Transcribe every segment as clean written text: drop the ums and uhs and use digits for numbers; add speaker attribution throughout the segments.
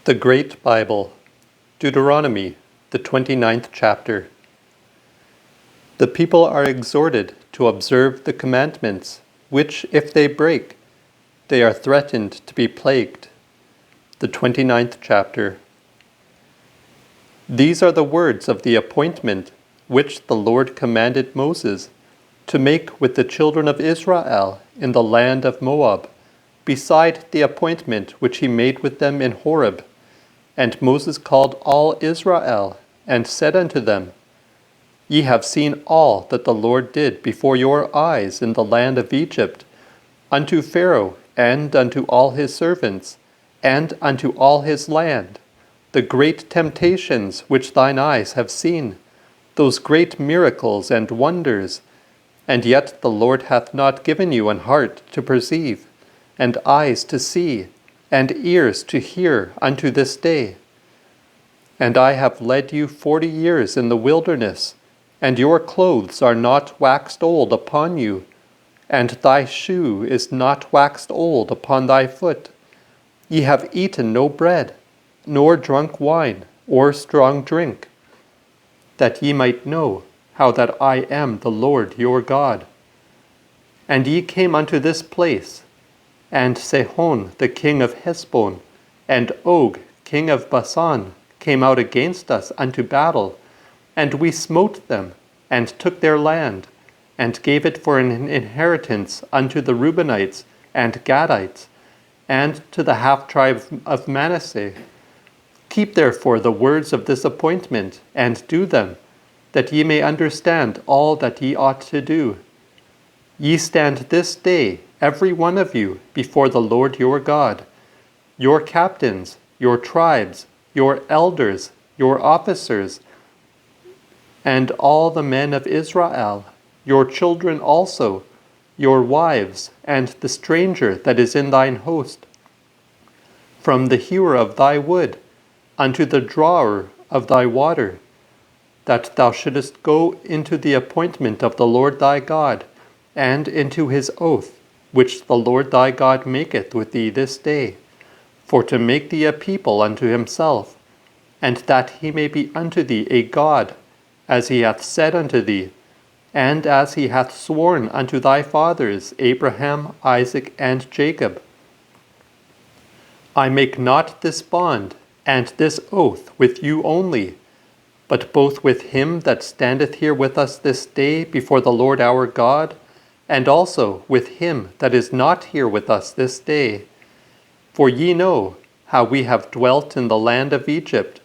Speaker 1: The Great Bible, Deuteronomy, the 29th chapter. The people are exhorted to observe the commandments, which, if they break, they are threatened to be plagued. The 29th chapter. These are the words of the appointment which the Lord commanded Moses to make with the children of Israel in the land of Moab, beside the appointment which he made with them in Horeb. And Moses called all Israel, and said unto them, Ye have seen all that the Lord did before your eyes in the land of Egypt, unto Pharaoh, and unto all his servants, and unto all his land, the great temptations which thine eyes have seen, those great miracles and wonders. And yet the Lord hath not given you an heart to perceive, and eyes to see, and ears to hear unto this day. And I have led you 40 years in the wilderness, and your clothes are not waxed old upon you, and thy shoe is not waxed old upon thy foot. Ye have eaten no bread, nor drunk wine, or strong drink, that ye might know how that I am the Lord your God. And ye came unto this place, and Sihon the king of Heshbon, and Og king of Bashan, came out against us unto battle, and we smote them, and took their land, and gave it for an inheritance unto the Reubenites and Gadites, and to the half-tribe of Manasseh. Keep therefore the words of this appointment, and do them, that ye may understand all that ye ought to do. Ye stand this day, every one of you, before the Lord your God, your captains, your tribes, your elders, your officers, and all the men of Israel, your children also, your wives, and the stranger that is in thine host, from the hewer of thy wood unto the drawer of thy water, that thou shouldest go into the appointment of the Lord thy God, and into his oath, which the Lord thy God maketh with thee this day, for to make thee a people unto himself, and that he may be unto thee a God, as he hath said unto thee, and as he hath sworn unto thy fathers Abraham, Isaac, and Jacob. I make not this bond and this oath with you only, but both with him that standeth here with us this day before the Lord our God, and also with him that is not here with us this day. For ye know how we have dwelt in the land of Egypt,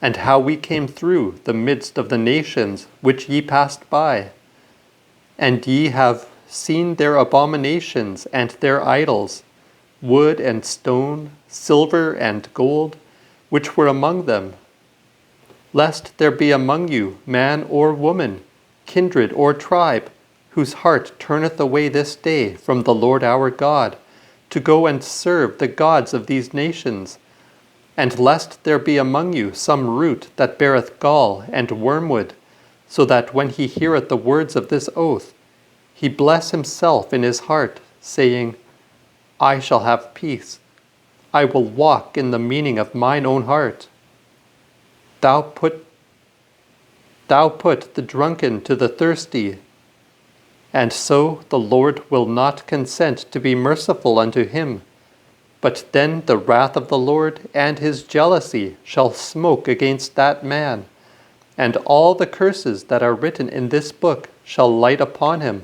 Speaker 1: and how we came through the midst of the nations which ye passed by. And ye have seen their abominations and their idols, wood and stone, silver and gold, which were among them. Lest there be among you man or woman, kindred or tribe, whose heart turneth away this day from the Lord our God, to go and serve the gods of these nations. And lest there be among you some root that beareth gall and wormwood, so that when he heareth the words of this oath, he bless himself in his heart, saying, I shall have peace. I will walk in the meaning of mine own heart. Thou put the drunken to the thirsty, and so the Lord will not consent to be merciful unto him. But then the wrath of the Lord and his jealousy shall smoke against that man, and all the curses that are written in this book shall light upon him,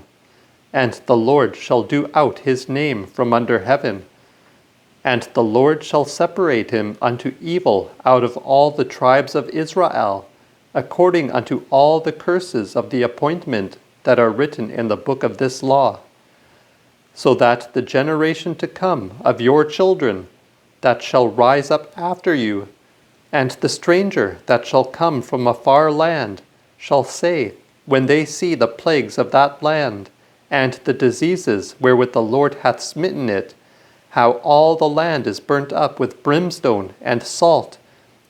Speaker 1: and the Lord shall do out his name from under heaven. And the Lord shall separate him unto evil out of all the tribes of Israel, according unto all the curses of the appointment that are written in the book of this law, so that the generation to come of your children that shall rise up after you, and the stranger that shall come from a far land, shall say, when they see the plagues of that land, and the diseases wherewith the Lord hath smitten it, how all the land is burnt up with brimstone and salt,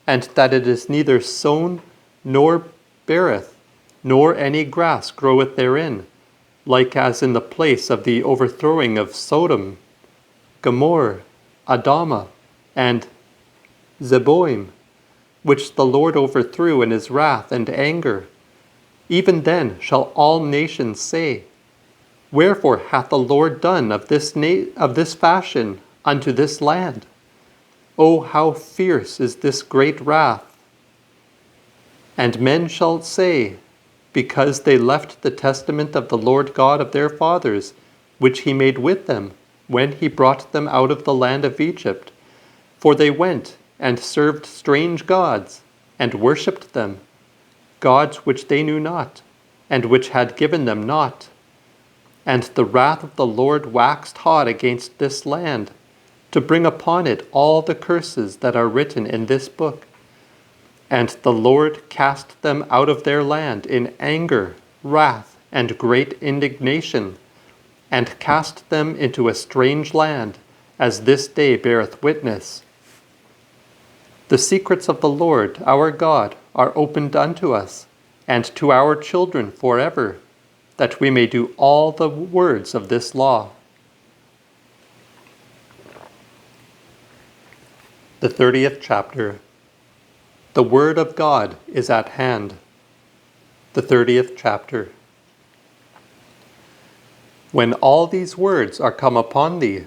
Speaker 1: and that it is neither sown nor beareth, nor any grass groweth therein, like as in the place of the overthrowing of Sodom, Gomorrah, Admah, and Zeboim, which the Lord overthrew in his wrath and anger. Even then shall all nations say, Wherefore hath the Lord done of this fashion unto this land? O how fierce is this great wrath! And men shall say, Because they left the testament of the Lord God of their fathers, which he made with them, when he brought them out of the land of Egypt. For they went and served strange gods, and worshipped them, gods which they knew not, and which had given them naught. And the wrath of the Lord waxed hot against this land, to bring upon it all the curses that are written in this book. And the Lord cast them out of their land in anger, wrath, and great indignation, and cast them into a strange land, as this day beareth witness. The secrets of the Lord our God are opened unto us, and to our children forever, that we may do all the words of this law. The 30th chapter. The word of God is at hand. The 30th chapter. When all these words are come upon thee,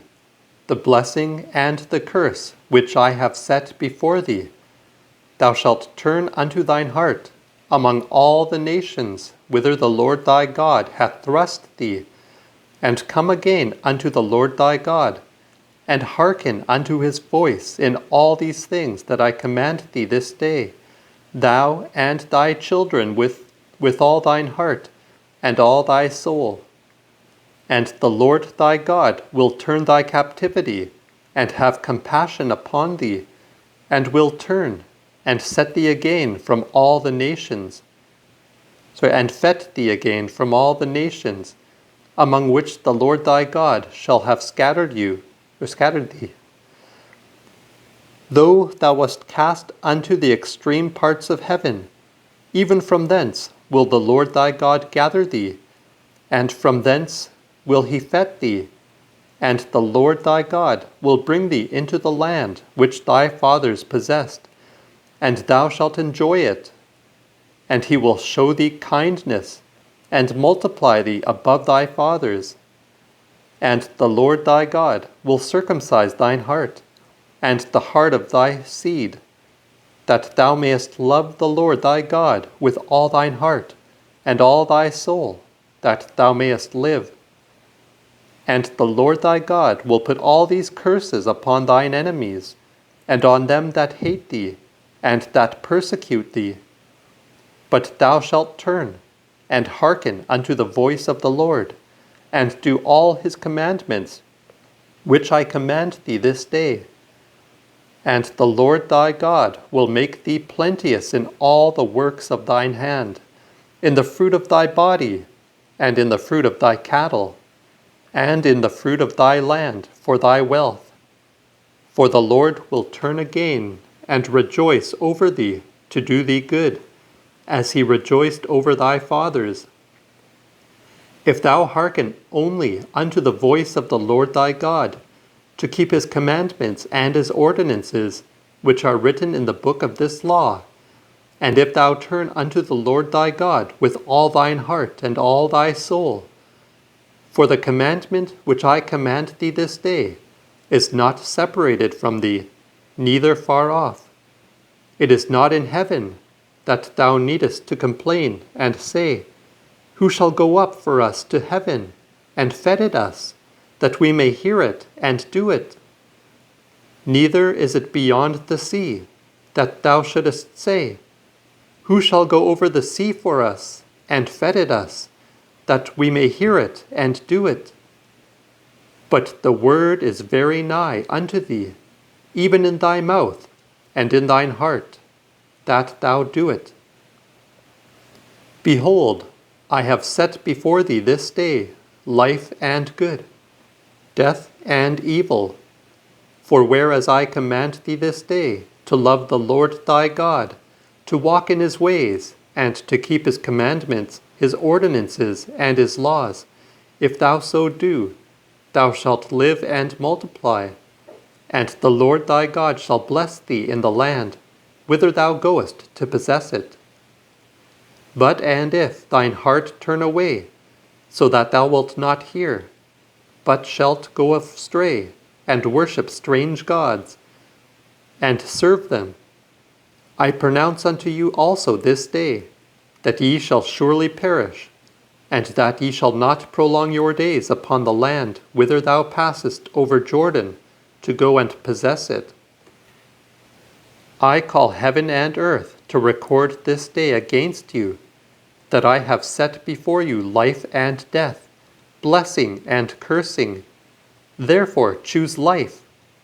Speaker 1: the blessing and the curse which I have set before thee, thou shalt turn unto thine heart among all the nations whither the Lord thy God hath thrust thee, and come again unto the Lord thy God, and hearken unto his voice in all these things that I command thee this day, thou and thy children with all thine heart and all thy soul. And the Lord thy God will turn thy captivity, and have compassion upon thee, and will turn, and set thee again from all the nations, and fet thee again from all the nations, among which the Lord thy God shall have scattered thee. Though thou wast cast unto the extreme parts of heaven, even from thence will the Lord thy God gather thee, and from thence will he fet thee, and the Lord thy God will bring thee into the land which thy fathers possessed, and thou shalt enjoy it. And he will show thee kindness, and multiply thee above thy fathers. And the Lord thy God will circumcise thine heart, and the heart of thy seed, that thou mayest love the Lord thy God with all thine heart, and all thy soul, that thou mayest live. And the Lord thy God will put all these curses upon thine enemies, and on them that hate thee, and that persecute thee. But thou shalt turn, and hearken unto the voice of the Lord, and do all his commandments, which I command thee this day. And the Lord thy God will make thee plenteous in all the works of thine hand, in the fruit of thy body, and in the fruit of thy cattle, and in the fruit of thy land for thy wealth. For the Lord will turn again and rejoice over thee to do thee good, as he rejoiced over thy fathers. If thou hearken only unto the voice of the Lord thy God, to keep his commandments and his ordinances, which are written in the book of this law, and if thou turn unto the Lord thy God with all thine heart and all thy soul, for the commandment which I command thee this day is not separated from thee, neither far off. It is not in heaven, that thou needest to complain and say, Who shall go up for us to heaven, and fetid us, that we may hear it and do it? Neither is it beyond the sea, that thou shouldest say, Who shall go over the sea for us, and fetid us, that we may hear it and do it? But the word is very nigh unto thee, even in thy mouth and in thine heart, that thou do it. Behold, I have set before thee this day life and good, death and evil. For whereas I command thee this day to love the Lord thy God, to walk in his ways, and to keep his commandments, his ordinances, and his laws, if thou so do, thou shalt live and multiply. And the Lord thy God shall bless thee in the land, whither thou goest to possess it. But and if thine heart turn away, so that thou wilt not hear, but shalt go astray, and worship strange gods, and serve them, I pronounce unto you also this day, that ye shall surely perish, and that ye shall not prolong your days upon the land whither thou passest over Jordan, to go and possess it. I call heaven and earth to record this day against you, that I have set before you life and death, blessing and cursing. Therefore choose life,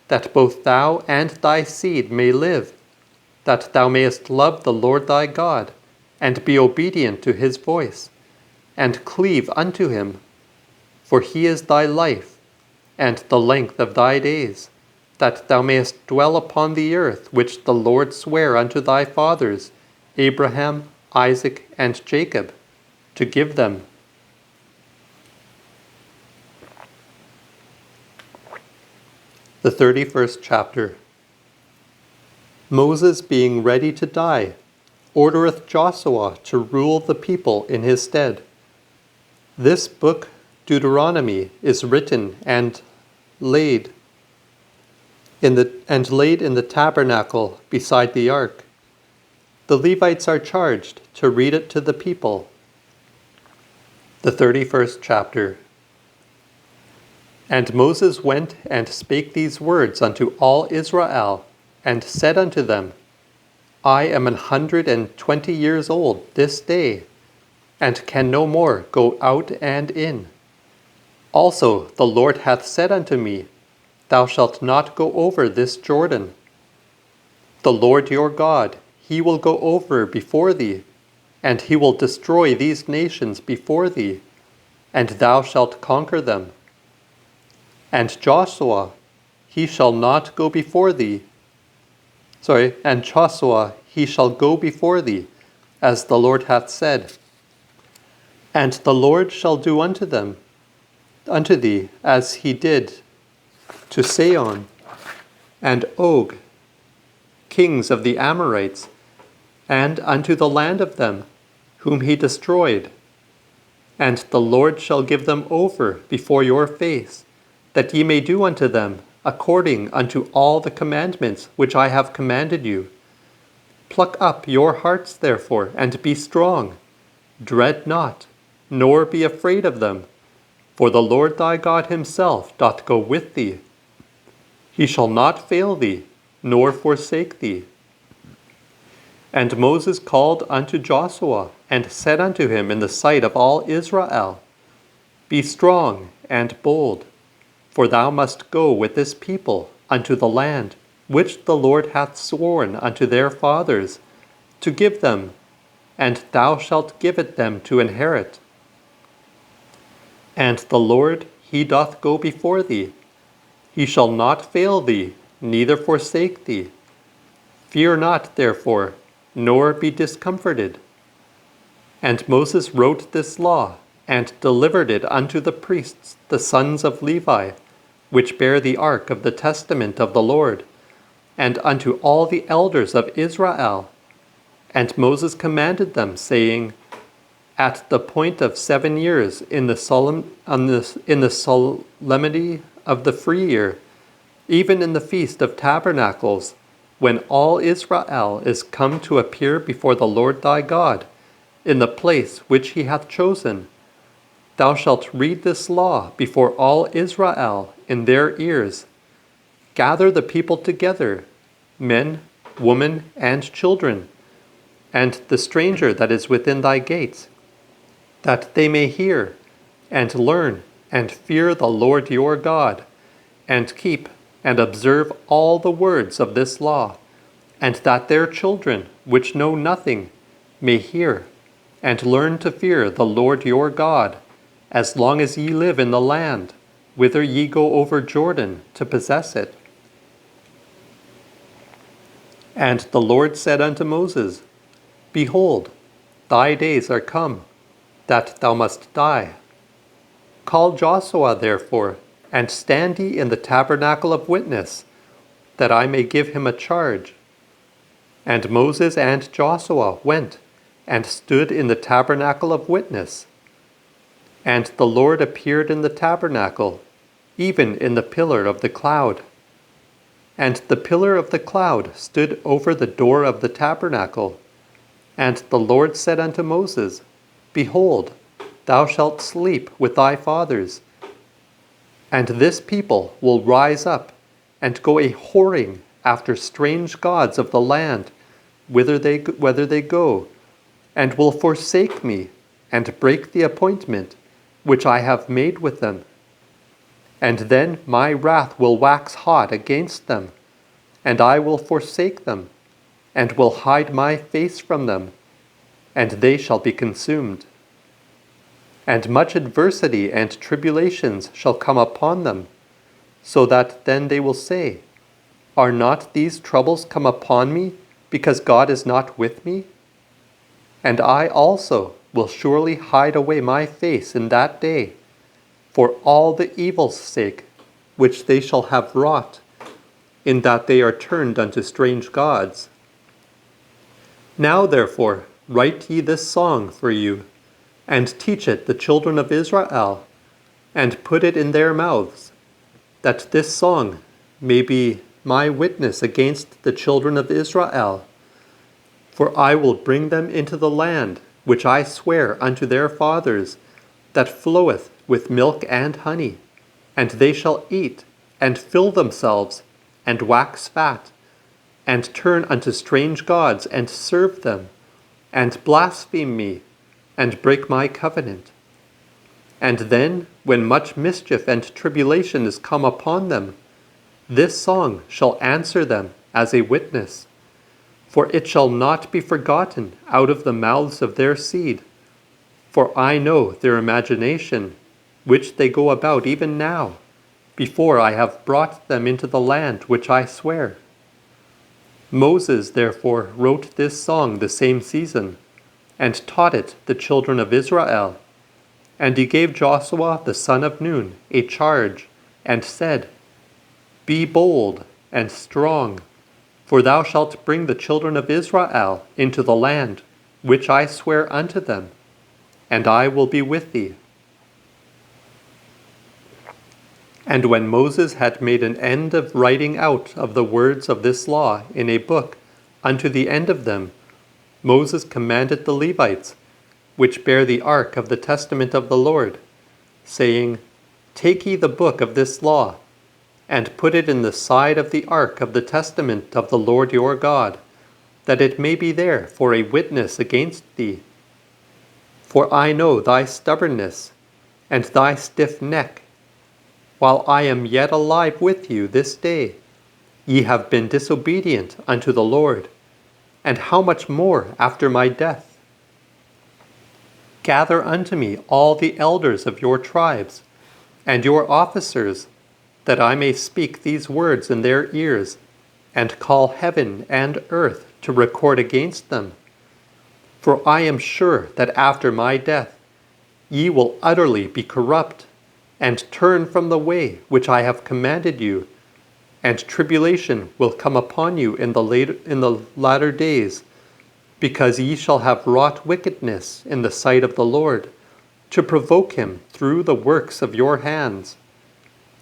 Speaker 1: that both thou and thy seed may live, that thou mayest love the Lord thy God, and be obedient to his voice, and cleave unto him. For he is thy life, and the length of thy days, that thou mayest dwell upon the earth which the Lord sware unto thy fathers, Abraham, Isaac, and Jacob, to give them. The 31st chapter. Moses, being ready to die, ordereth Joshua to rule the people in his stead. This book, Deuteronomy, is written and laid in the tabernacle beside the ark. The Levites are charged to read it to the people. The 31st chapter. And Moses went and spake these words unto all Israel, and said unto them, I am 120 years old this day, and can no more go out and in. Also the Lord hath said unto me, Thou shalt not go over this Jordan. The Lord your God, he will go over before thee, and he will destroy these nations before thee, and thou shalt conquer them. And Joshua, he shall not go before thee. And Joshua, he shall go before thee, as the Lord hath said. And the Lord shall do unto thee, as he did to Sihon and Og, kings of the Amorites, and unto the land of them, whom he destroyed. And the Lord shall give them over before your face, that ye may do unto them according unto all the commandments which I have commanded you. Pluck up your hearts therefore, and be strong. Dread not, nor be afraid of them, for the Lord thy God himself doth go with thee. He shall not fail thee, nor forsake thee. And Moses called unto Joshua, and said unto him in the sight of all Israel, Be strong and bold, for thou must go with this people unto the land which the Lord hath sworn unto their fathers, to give them, and thou shalt give it them to inherit. And the Lord, he doth go before thee. He shall not fail thee, neither forsake thee. Fear not, therefore, nor be discomforted. And Moses wrote this law, and delivered it unto the priests, the sons of Levi, which bear the ark of the testament of the Lord, and unto all the elders of Israel. And Moses commanded them, saying, At the point of 7 years in the solemnity of the free year, even in the feast of tabernacles, when all Israel is come to appear before the Lord thy God, in the place which he hath chosen, thou shalt read this law before all Israel in their ears. Gather the people together, men, women, and children, and the stranger that is within thy gates, that they may hear, and learn, and fear the Lord your God, and keep and observe all the words of this law, and that their children, which know nothing, may hear, and learn to fear the Lord your God, as long as ye live in the land, whither ye go over Jordan to possess it. And the Lord said unto Moses, Behold, thy days are come, that thou must die. Call Joshua therefore, and stand ye in the tabernacle of witness, that I may give him a charge. And Moses and Joshua went and stood in the tabernacle of witness. And the Lord appeared in the tabernacle, even in the pillar of the cloud. And the pillar of the cloud stood over the door of the tabernacle. And the Lord said unto Moses, Behold, thou shalt sleep with thy fathers, and this people will rise up and go a whoring after strange gods of the land, whither they go, and will forsake me, and break the appointment which I have made with them. And then my wrath will wax hot against them, and I will forsake them, and will hide my face from them, and they shall be consumed. And much adversity and tribulations shall come upon them, so that then they will say, Are not these troubles come upon me, because God is not with me? And I also will surely hide away my face in that day, for all the evil's sake which they shall have wrought, in that they are turned unto strange gods. Now therefore write ye this song for you, and teach it the children of Israel, and put it in their mouths, that this song may be my witness against the children of Israel. For I will bring them into the land which I swear unto their fathers, that floweth with milk and honey, and they shall eat, and fill themselves, and wax fat, and turn unto strange gods, and serve them, and blaspheme me, and break my covenant. And then, when much mischief and tribulation is come upon them, this song shall answer them as a witness. For it shall not be forgotten out of the mouths of their seed. For I know their imagination, which they go about even now, before I have brought them into the land which I swear. Moses therefore wrote this song the same season, and taught it the children of Israel. And he gave Joshua the son of Nun a charge, and said, Be bold and strong, for thou shalt bring the children of Israel into the land which I swear unto them, and I will be with thee. And when Moses had made an end of writing out of the words of this law in a book unto the end of them, Moses commanded the Levites, which bear the ark of the testament of the Lord, saying, Take ye the book of this law, and put it in the side of the ark of the testament of the Lord your God, that it may be there for a witness against thee. For I know thy stubbornness, and thy stiff neck. While I am yet alive with you this day, ye have been disobedient unto the Lord, and how much more after my death? Gather unto me all the elders of your tribes, and your officers, that I may speak these words in their ears, and call heaven and earth to record against them. For I am sure that after my death ye will utterly be corrupt, and turn from the way which I have commanded you, and tribulation will come upon you in the latter days, because ye shall have wrought wickedness in the sight of the Lord, to provoke him through the works of your hands.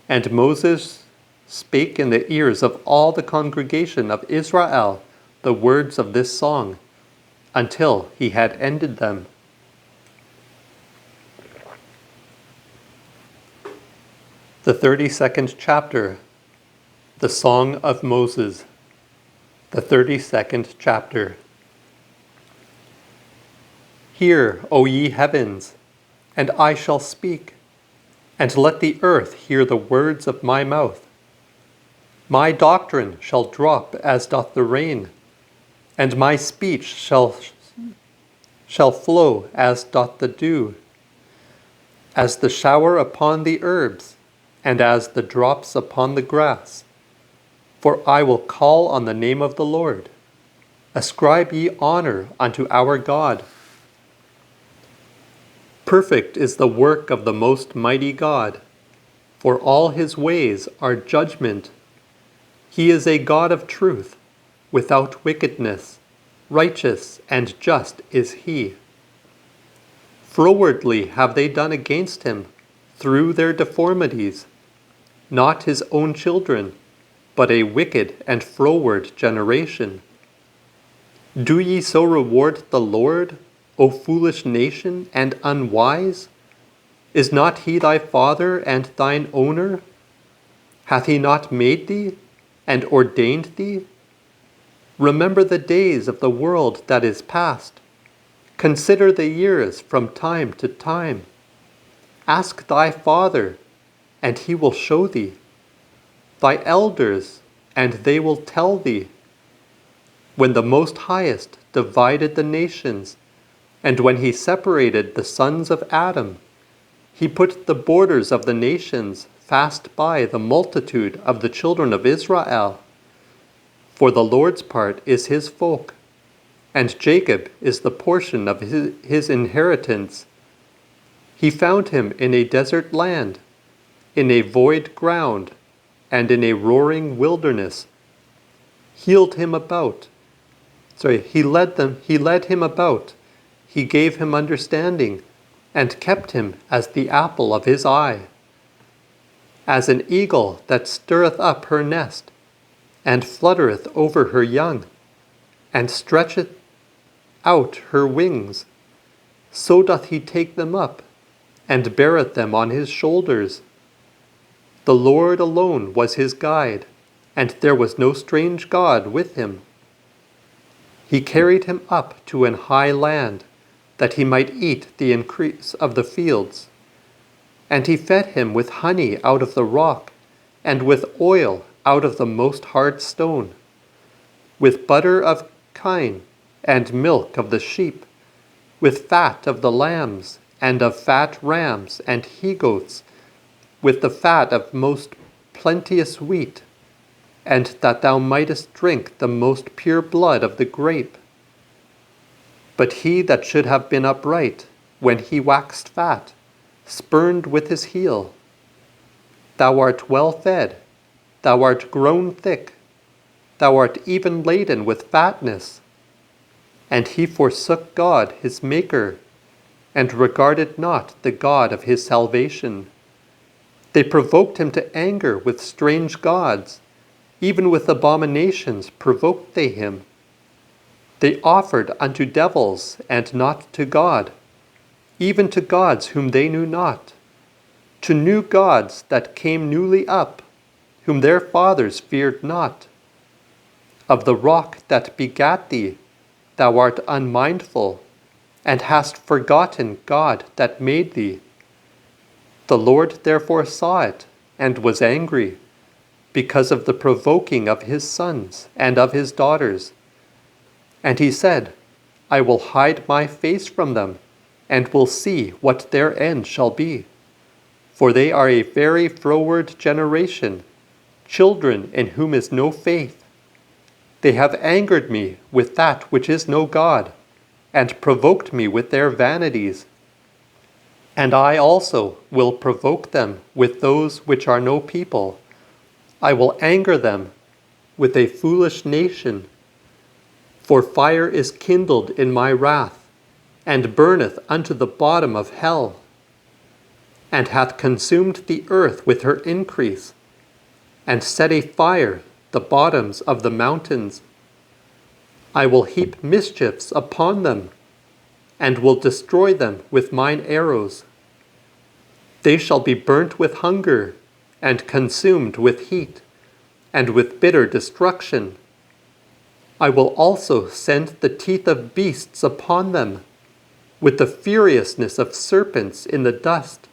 Speaker 1: And Moses spake in the ears of all the congregation of Israel the words of this song, until he had ended them. The 32nd chapter, the Song of Moses. The 32nd chapter. Hear, O ye heavens, and I shall speak, and let the earth hear the words of my mouth. My doctrine shall drop as doth the rain, and my speech shall flow as doth the dew, as the shower upon the herbs, and as the drops upon the grass. For I will call on the name of the Lord. Ascribe ye honor unto our God. Perfect is the work of the most mighty God, for all his ways are judgment. He is a God of truth, without wickedness. Righteous and just is he. Frowardly have they done against him, through their deformities. Not his own children, but a wicked and froward generation. Do ye so reward the Lord, O foolish nation and unwise? Is not he thy father and thine owner? Hath he not made thee, and ordained thee? Remember the days of the world that is past. Consider the years from time to time. Ask thy father, and he will show thee. Thy elders, and they will tell thee. When the Most Highest divided the nations, and when he separated the sons of Adam, he put the borders of the nations fast by the multitude of the children of Israel. For the Lord's part is his folk, and Jacob is the portion of his inheritance. He found him in a desert land, in a void ground, and in a roaring wilderness. He led him about. He led him about. He gave him understanding, and kept him as the apple of his eye. As an eagle that stirreth up her nest, and fluttereth over her young, and stretcheth out her wings, so doth he take them up, and beareth them on his shoulders. The Lord alone was his guide, and there was no strange God with him. He carried him up to an high land, that he might eat the increase of the fields. And he fed him with honey out of the rock, and with oil out of the most hard stone, with butter of kine, and milk of the sheep, with fat of the lambs, and of fat rams and he-goats, with the fat of most plenteous wheat, and that thou mightest drink the most pure blood of the grape. But he that should have been upright, when he waxed fat, spurned with his heel. Thou art well fed, thou art grown thick, thou art even laden with fatness. And he forsook God his Maker, and regarded not the God of his salvation. They provoked him to anger with strange gods, even with abominations provoked they him. They offered unto devils, and not to God, even to gods whom they knew not, to new gods that came newly up, whom their fathers feared not. Of the rock that begat thee, thou art unmindful, and hast forgotten God that made thee. The Lord therefore saw it, and was angry, because of the provoking of his sons and of his daughters. And he said, I will hide my face from them, and will see what their end shall be. For they are a very froward generation, children in whom is no faith. They have angered me with that which is no God, and provoked me with their vanities. And I also will provoke them with those which are no people. I will anger them with a foolish nation. For fire is kindled in my wrath, and burneth unto the bottom of hell, and hath consumed the earth with her increase, and set a fire the bottoms of the mountains. I will heap mischiefs upon them, and will destroy them with mine arrows. They shall be burnt with hunger, and consumed with heat, and with bitter destruction. I will also send the teeth of beasts upon them, with the furiousness of serpents in the dust.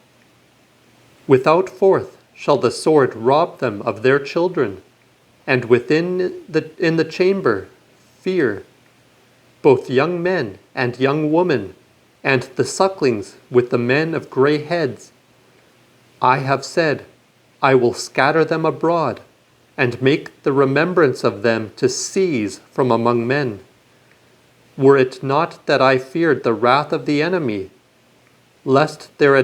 Speaker 1: Without forth shall the sword rob them of their children, and in the chamber fear, both young men and young women, and the sucklings with the men of grey heads. I have said, I will scatter them abroad, and make the remembrance of them to cease from among men. Were it not that I feared the wrath of the enemy, lest their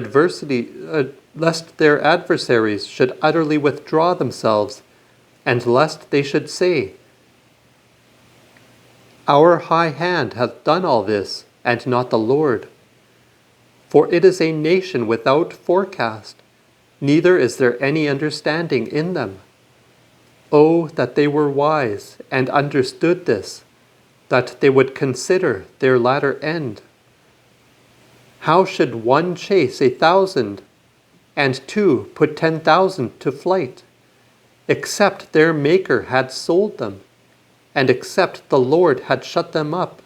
Speaker 1: adversaries should utterly withdraw themselves, and lest they should say, Our high hand hath done all this, and not the Lord. For it is a nation without forecast, neither is there any understanding in them. Oh, that they were wise, and understood this, that they would consider their latter end. How should one chase 1,000, and two put 10,000 to flight, except their Maker had sold them, and except the Lord had shut them up?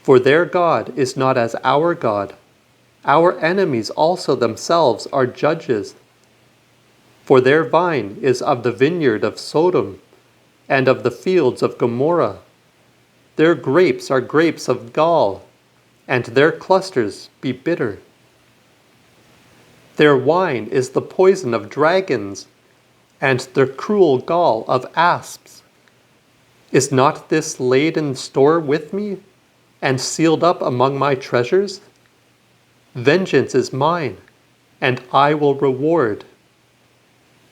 Speaker 1: For their God is not as our God. Our enemies also themselves are judges. For their vine is of the vineyard of Sodom, and of the fields of Gomorrah. Their grapes are grapes of gall, and their clusters be bitter. Their wine is the poison of dragons, and the cruel gall of asps. Is not this laid in store with me, and sealed up among my treasures? Vengeance is mine, and I will reward.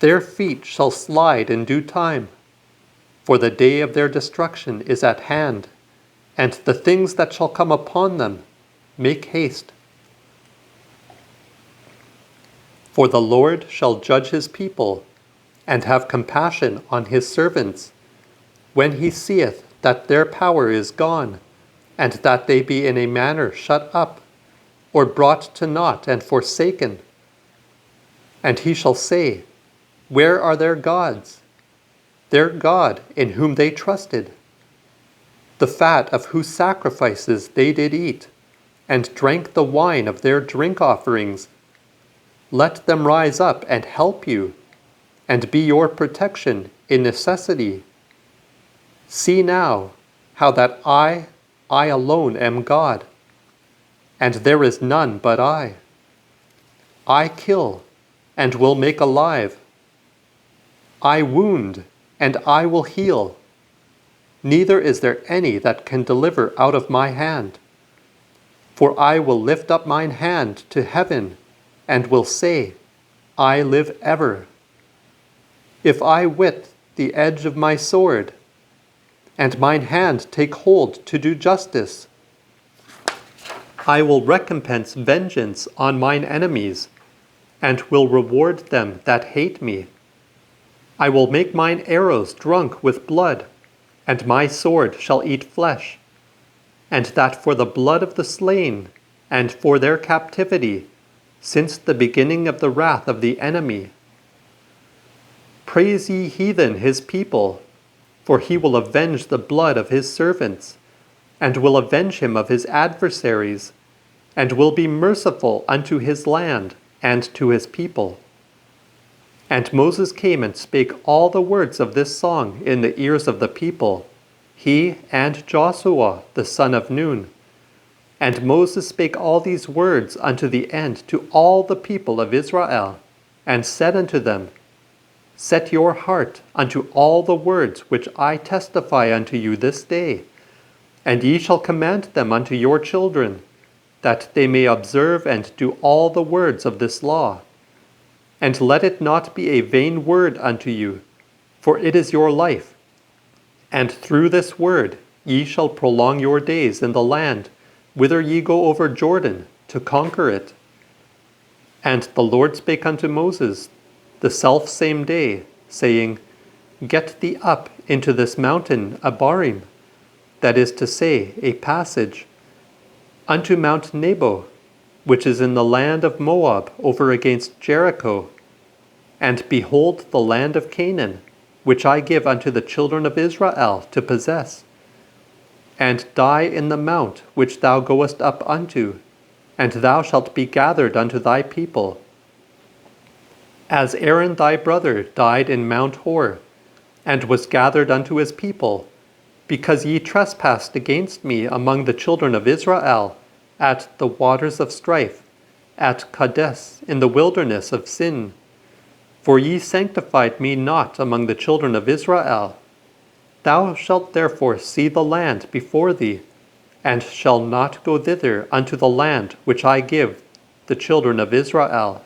Speaker 1: Their feet shall slide in due time, for the day of their destruction is at hand, and the things that shall come upon them make haste. For the Lord shall judge his people, and have compassion on his servants, when he seeth that their power is gone, and that they be in a manner shut up, or brought to naught and forsaken. And he shall say, Where are their gods? Their God in whom they trusted, the fat of whose sacrifices they did eat, and drank the wine of their drink offerings. Let them rise up and help you, and be your protection in necessity. See now how that I alone am God, and there is none but I. I kill, and will make alive. I wound, and I will heal. Neither is there any that can deliver out of my hand. For I will lift up mine hand to heaven, and will say, I live ever. If I whet the edge of my sword, and mine hand take hold to do justice, I will recompense vengeance on mine enemies, and will reward them that hate me. I will make mine arrows drunk with blood, and my sword shall eat flesh, and that for the blood of the slain, and for their captivity, since the beginning of the wrath of the enemy. Praise ye heathen his people, for he will avenge the blood of his servants, and will avenge him of his adversaries, and will be merciful unto his land and to his people. And Moses came and spake all the words of this song in the ears of the people, he and Joshua the son of Nun. And Moses spake all these words unto the end to all the people of Israel, and said unto them, Set your heart unto all the words which I testify unto you this day, and ye shall command them unto your children, that they may observe and do all the words of this law. And let it not be a vain word unto you, for it is your life. And through this word ye shall prolong your days in the land, whither ye go over Jordan, to conquer it. And the Lord spake unto Moses the selfsame day, saying, Get thee up into this mountain Abarim, that is to say, a passage, unto Mount Nebo, which is in the land of Moab over against Jericho, and behold the land of Canaan, which I give unto the children of Israel to possess, and die in the mount which thou goest up unto, and thou shalt be gathered unto thy people. As Aaron thy brother died in Mount Hor, and was gathered unto his people, because ye trespassed against me among the children of Israel, at the waters of strife, at Kadesh in the wilderness of Sin. For ye sanctified me not among the children of Israel. Thou shalt therefore see the land before thee, and shalt not go thither unto the land which I give the children of Israel.